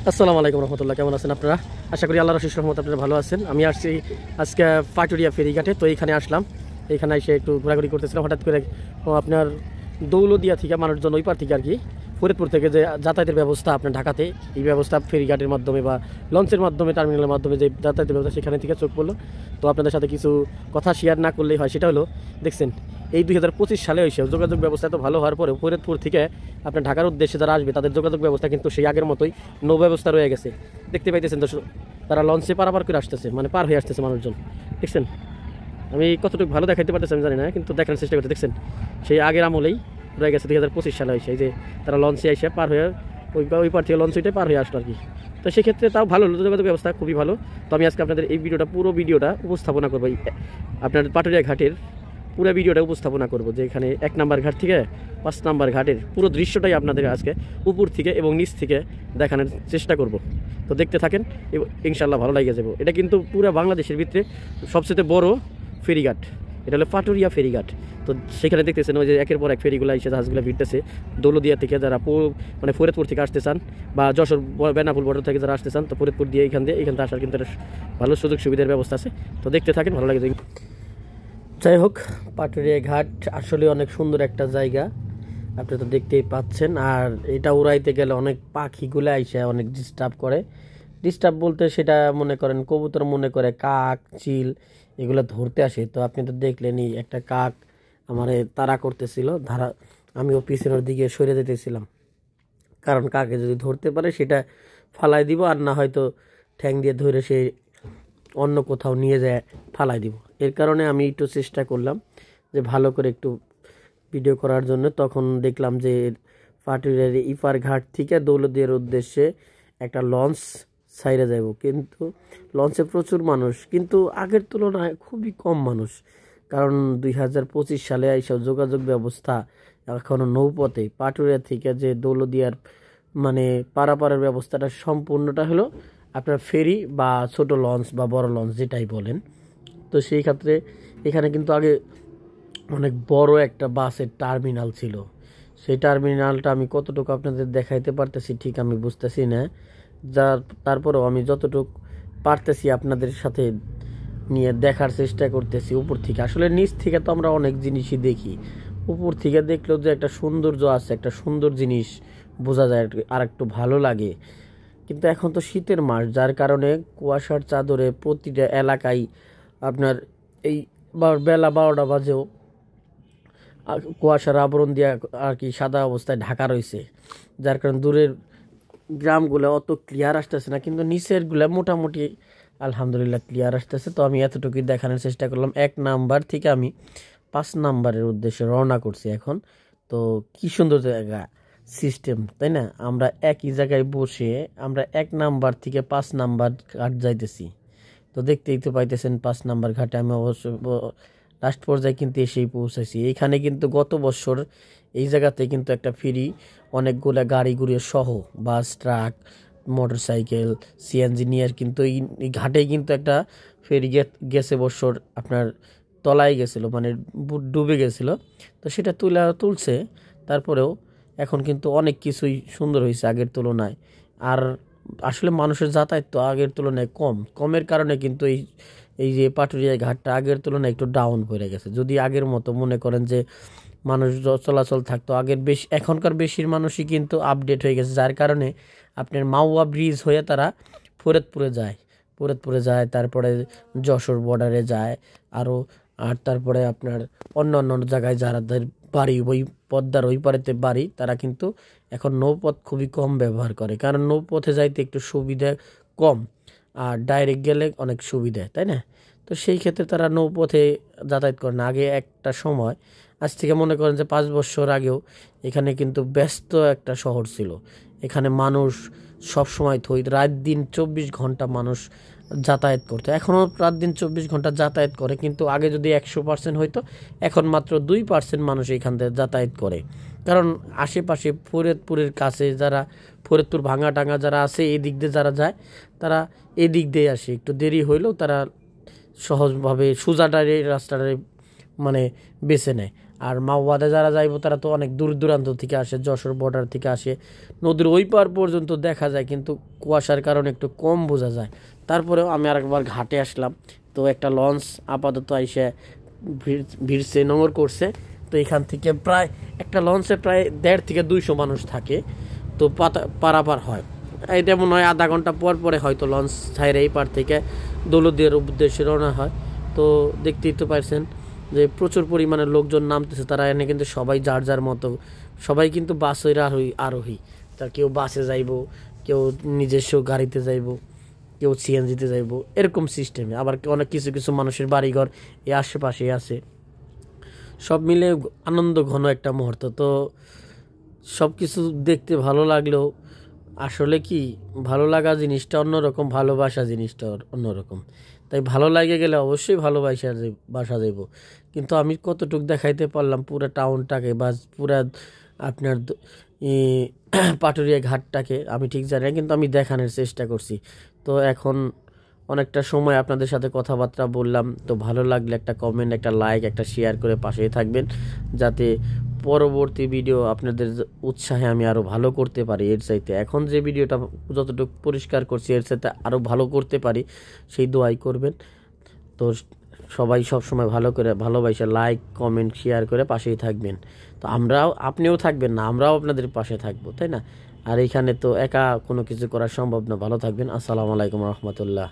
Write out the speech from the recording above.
আসসালামু আলাইকুম রহমতুল্লাহ, কেমন আছেন আপনারা? আশা করি আল্লাহর অশেষ রহমত আপনারা ভালো আছেন। আমি আসছি আজকে পাটুরিয়া ফেরিঘাটে, তো এইখানে আসলাম। এইখানে এসে একটু ঘোরাঘুরি করতেছিলাম, হঠাৎ করে আপনার দৌলদিয়া থেকে মানুষজন ওই পার থেকে আর কি ফরিদপুর থেকে যে যাতায়াতের ব্যবস্থা আপনার ঢাকাতে, এই ব্যবস্থা ফেরিঘাটের মাধ্যমে বা লঞ্চের মাধ্যমে, টার্মিনালের মাধ্যমে যে যাতায়াতের ব্যবস্থা, সেখানে থেকে চোখ পড়লো। তো আপনাদের সাথে কিছু কথা শেয়ার না করলেই হয়। সেটা হলো, দেখছেন এই 2025 সালে এসে যোগাযোগ ব্যবস্থা এত ভালো হওয়ার পরে ফরিদপুর থেকে আপনার ঢাকার উদ্দেশ্যে যারা আসবে তাদের যোগাযোগ ব্যবস্থা কিন্তু সেই আগের মতোই নৌ ব্যবস্থা রয়ে গেছে। দেখতে পাইতেছেন দর্শক, তারা লঞ্চে পারাপার করে আসতেছে, মানে পার হয়ে আসতেছে মানুষজন। দেখছেন, আমি কতটুকু ভালো দেখাইতে পারতেছি আমি জানি না, কিন্তু দেখানোর চেষ্টা করতে। দেখছেন সেই আগের আমলেই রয়ে গেছে 2025 সালে এসে, এই যে তারা লঞ্চে এসে পার হয়ে ওই পার থেকে লঞ্চ উঠে পার হয়ে আসলো আর কি। তো সেক্ষেত্রে তাও ভালো, যোগাযোগ ব্যবস্থা খুবই ভালো। তো আমি আজকে আপনাদের এই পুরো ভিডিওটা উপস্থাপনা করবো, আপনার পাটুরিয়া ঘাটের পুরো ভিডিওটা উপস্থাপনা করবো, যে এখানে 1 নাম্বার ঘাট থেকে 5 নাম্বার ঘাটের পুরো দৃশ্যটাই আপনাদের আজকে উপর থেকে এবং নিচ থেকে দেখানোর চেষ্টা করব। তো দেখতে থাকেন, ইনশাল্লাহ ভালো লাগে যাবো। এটা কিন্তু পুরো বাংলাদেশের ভিতরে সবচেয়ে বড় ফেরিঘাট, এটা হলো পাটুরিয়া ফেরিঘাট। তো সেখানে দেখতেছেন ওই যে একের পর এক ফেরিগুলো এসে জাহাজগুলো ভিড়তেছে দৌলদিয়া থেকে, যারা মানে ফরিদপুর থেকে আসতে চান বা যশোর বেনাপুল বর্ডার থেকে যারা আসতে চান, তো ফরিদপুর দিয়ে এখান থেকে আসার কিন্তু একটা ভালো সুযোগ সুবিধার ব্যবস্থা আছে। তো দেখতে থাকেন, ভালো লাগে। যাই হোক, পাটুরিয়া ঘাট আসলে অনেক সুন্দর একটা জায়গা, আপনি তো দেখতেই পাচ্ছেন। আর এটা উড়াইতে গেলে অনেক পাখিগুলো আইসে অনেক ডিস্টার্ব বলতে সেটা মনে করেন কবুতর, মনে করে কাক, চিল, এগুলো ধরতে আসে। তো আপনি তো দেখলেনই, একটা কাক আমারে তাড়া করতেছিল, আমিও পিছনের দিকে সরে যেতেছিলাম, কারণ কাকে যদি ধরতে পারে সেটা ফালাই দিব, আর না হয়তো ঠ্যাং দিয়ে ধরে সে অন্য কোথাও নিয়ে যায় ফালাই দিব। এর কারণে আমি একটু চেষ্টা করলাম যে ভালো করে একটু ভিডিও করার জন্য। তখন দেখলাম যে পাটুরিয়ার ইপার ঘাট থেকে দৌলদিয়ার উদ্দেশ্যে একটা লঞ্চ ছাইরে যাব, কিন্তু লঞ্চে প্রচুর মানুষ, কিন্তু আগের তুলনায় খুবই কম মানুষ। কারণ 2025 সালে এইসব যোগাযোগ ব্যবস্থা এখনও নৌপথে পাটুরিয়া থেকে যে দৌলদিয়ার মানে পারাপারের ব্যবস্থাটা সম্পূর্ণটা হলো আপনার ফেরি বা ছোট লঞ্চ বা বড় লঞ্চ যেটাই বলেন। তো সেই ক্ষেত্রে এখানে কিন্তু আগে অনেক বড় একটা বাসের টার্মিনাল ছিল। সেই টার্মিনালটা আমি কতটুকু আপনাদের দেখাইতে পারতেছি ঠিক আমি বুঝতেছি না, তারপরেও আমি যতটুকু পারতেছি আপনাদের সাথে নিয়ে দেখার চেষ্টা করতেছি উপর থেকে। আসলে নিচ থেকে তো আমরা অনেক জিনিসই দেখি, উপর থেকে দেখলেও যে একটা সৌন্দর্য আছে, একটা সুন্দর জিনিস বোঝা যায় আর একটু ভালো লাগে। কিন্তু এখন তো শীতের মাস, যার কারণে কুয়াশার চাদরে প্রতিটা এলাকায় আপনার এই বেলা 12টা বাজেও কুয়াশার আবরণ দিয়ে আর কি সাদা অবস্থায় ঢাকা রয়েছে, যার কারণে দূরের গ্রামগুলো অত ক্লিয়ার আসতেছে না, কিন্তু নিচেরগুলো মোটামুটি আলহামদুলিল্লাহ ক্লিয়ার আসতেছে। তো আমি এতটুকুই দেখানোর চেষ্টা করলাম। 1 নাম্বার থেকে আমি 5 নাম্বারের উদ্দেশ্যে রওনা করছি এখন। তো কি সুন্দর জায়গা সিস্টেম, তাই না? আমরা একই জায়গায় বসে আমরা 1 নাম্বার থেকে 5 নাম্বার ঘাট যাইতেছি। তো দেখতেই তো পাইতেছেন 5 নাম্বার ঘাটে আমি অবশ্য লাস্ট পর্যায়ে কিন্তু এসেই পৌঁছাইছি। এইখানে কিন্তু গত বছর এই জায়গাতে কিন্তু একটা ফেরি অনেকগুলো গাড়ি ঘুরিয়ে সহ বাস, ট্রাক, মোটরসাইকেল, সিএনজি নিয়ে কিন্তু এই ঘাটেই কিন্তু একটা ফেরি গেছে বছর আপনার তলায় গেছিলো, মানে ডুবে গেছিলো। তো সেটা তুলছে, তারপরেও এখন কিন্তু অনেক কিছুই সুন্দর হয়েছে আগের তুলনায়। আর আসলে মানুষের যাতায়াত তো আগের তুলনায় কমের কারণে কিন্তু এই যে পাটুরিয়া ঘাটটা আগের তুলনায় একটু ডাউন পড়ে গেছে। যদি আগের মতো মনে করেন যে মানুষ চলাচল থাকতো আগের বেশি, এখনকার বেশির মানুষই কিন্তু আপডেট হয়ে গেছে, যার কারণে আপনার মাওয়া ব্রিজ হয়ে তারা ফরিদপুরে যায়, তারপরে যশোর বর্ডারে যায় আর তারপরে আপনার অন্য জায়গায় যাদের বাড়ি ওই পদ্মার ওই পারেতে বাড়ি, তারা কিন্তু এখন নৌপথ খুবই কম ব্যবহার করে, কারণ নৌপথে যাইতে একটু সুবিধা কম আর ডাইরেক্ট গেলে অনেক সুবিধা, তাই না? তো সেই ক্ষেত্রে তারা নৌপথে যাতায়াত করে না। আগে একটা সময়, আজ থেকে মনে করেন যে 5 বছর আগেও এখানে কিন্তু ব্যস্ত একটা শহর ছিল। এখানে মানুষ সবসময় রাত দিন 24 ঘন্টা মানুষ যাতায়াত করতো। এখনও রাত দিন 24 ঘন্টা যাতায়াত করে, কিন্তু আগে যদি 100% হইতো, এখন মাত্র 2% মানুষ এখান থেকে যাতায়াত করে। কারণ আশেপাশে ফরিদপুরের কাছে যারা ফরিদপুর ভাঙাটাঙ্গা যারা আছে, এই দিক দিয়ে যারা যায় তারা এই দিক দিয়ে আসে, একটু দেরি হইলেও তারা সহজভাবে সোজাটারে রাস্তাটারে মানে বেছে নেয়। আর মাওবাদে যারা যাইবো তারা তো অনেক দূর দূরান্ত থেকে আসে, যশোর বর্ডার থেকে আসে, নদীর ওই পার পর্যন্ত দেখা যায় কিন্তু কুয়াশার কারণে একটু কম বোঝা যায়। তারপরেও আমি আরেকবার ঘাটে আসলাম, তো একটা লঞ্চ আপাতত আইসে ভিড়ছে, নোঙর করছে। তো এখান থেকে প্রায় একটা লঞ্চে প্রায় 1.5 থেকে 200 মানুষ থাকে, তো পারাপার হয়। এটা মনে হয় আধা ঘন্টা পর পরে হয়তো লঞ্চ ছাইরে এই পার থেকে দৌলতদিয়ার উদ্দেশ্যে রওনা হয়। তো দেখতেই তো পারছেন যে প্রচুর পরিমাণে লোকজন নামতেছে, তারা এনে কিন্তু সবাই যার যার মতো, সবাই কিন্তু বাসের আরোহী। তা কেউ বাসে যাইবো, কেউ নিজস্ব গাড়িতে যাইবো, কেউ সিএনজিতে যাইবো, এরকম সিস্টেমে। আবার অনেক কিছু কিছু মানুষের বাড়িঘর এই আশেপাশে আছে। সব মিলে আনন্দ ঘন একটা মুহূর্ত। তো সব কিছু দেখতে ভালো লাগলেও আসলে কি, ভালো লাগা জিনিসটা অন্যরকম, ভালোবাসা জিনিসটা অন্যরকম। তাই ভালো লাগে গেলে অবশ্যই বাসা যাইব। কিন্তু আমি কতটুক দেখাইতে পারলাম পুরা টাউনটাকে বা পুরা আপনার পাটুরিয়া ঘাটটাকে আমি ঠিক জানি না, কিন্তু আমি দেখানোর চেষ্টা করছি। তো এখন অনেকটা সময় আপনাদের সাথে কথাবার্তা বললাম। তো ভালো লাগলে একটা কমেন্ট, একটা লাইক, একটা শেয়ার করে পাশেই থাকবেন, যাতে পরবর্তী ভিডিও আপনাদের উৎসাহে আমি আরও ভালো করতে পারি। এর চাইতে এখন যে ভিডিওটা যতটুকু পরিষ্কার করছি এর চাইতে আরও ভালো করতে পারি, সেই দোয়াই করবেন। তো সবাই সব সময় ভালো করে ভালোবাসে লাইক কমেন্ট শেয়ার করে পাশেই থাকবেন। তো আপনিও থাকবেন না, আমরাও আপনাদের পাশে থাকবো, তাই না? আর এখানে তো একা কোনো কিছু করা সম্ভব না। ভালো থাকবেন। আসসালামু আলাইকুম রহমতুল্লাহ।